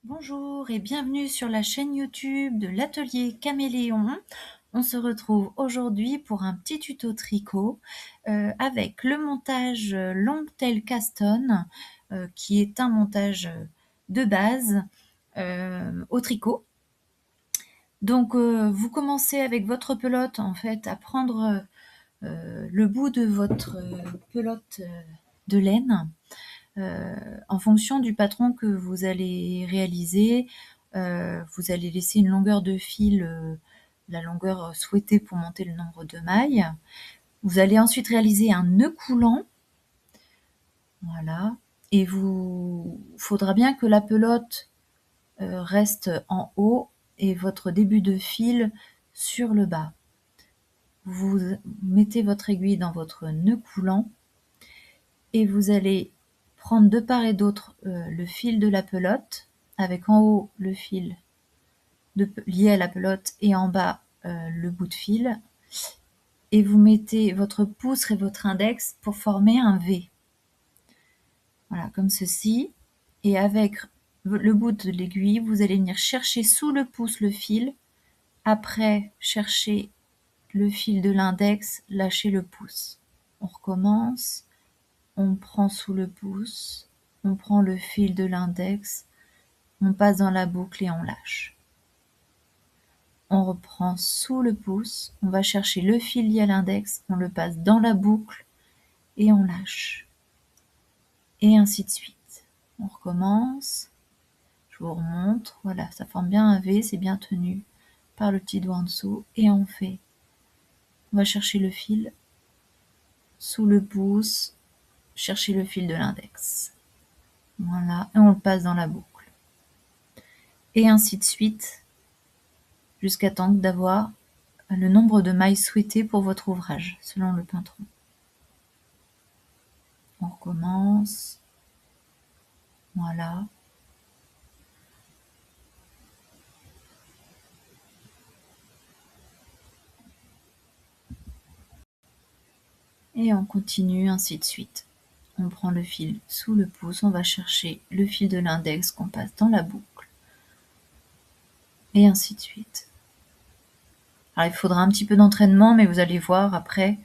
Bonjour et bienvenue sur la chaîne YouTube de l'atelier Caméléon. On se retrouve aujourd'hui pour un petit tuto tricot avec le montage Longtail Caston qui est un montage de base au tricot. Donc vous commencez avec votre pelote en fait à prendre le bout de votre pelote de laine. En fonction du patron que vous allez réaliser, vous allez laisser une longueur de fil, la longueur souhaitée pour monter le nombre de mailles. Vous allez ensuite réaliser un nœud coulant. Voilà. Et faudra bien que la pelote reste en haut et votre début de fil sur le bas. Vous mettez votre aiguille dans votre nœud coulant et vous allez prendre de part et d'autre le fil de la pelote, avec en haut le fil lié à la pelote et en bas le bout de fil. Et vous mettez votre pouce et votre index pour former un V. Voilà, comme ceci. Et avec le bout de l'aiguille, vous allez venir chercher sous le pouce le fil. Après, chercher le fil de l'index, lâcher le pouce. On recommence. On prend sous le pouce, on prend le fil de l'index, on passe dans la boucle et on lâche. On reprend sous le pouce, on va chercher le fil lié à l'index, on le passe dans la boucle et on lâche. Et ainsi de suite. On recommence, je vous remontre, voilà, ça forme bien un V, c'est bien tenu par le petit doigt en dessous et on va chercher le fil sous le pouce, chercher le fil de l'index. Voilà, et on le passe dans la boucle. Et ainsi de suite, jusqu'à temps d'avoir le nombre de mailles souhaité pour votre ouvrage, selon le patron. On recommence. Voilà. Et on continue ainsi de suite. On prend le fil sous le pouce, on va chercher le fil de l'index qu'on passe dans la boucle. Et ainsi de suite. Alors il faudra un petit peu d'entraînement, mais vous allez voir après,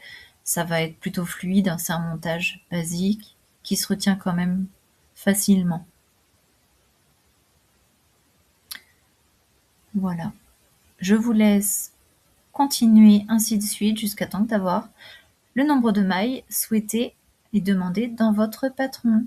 ça va être plutôt fluide. C'est un montage basique qui se retient quand même facilement. Voilà. Je vous laisse continuer ainsi de suite jusqu'à temps d'avoir le nombre de mailles souhaité et demandé dans votre patron.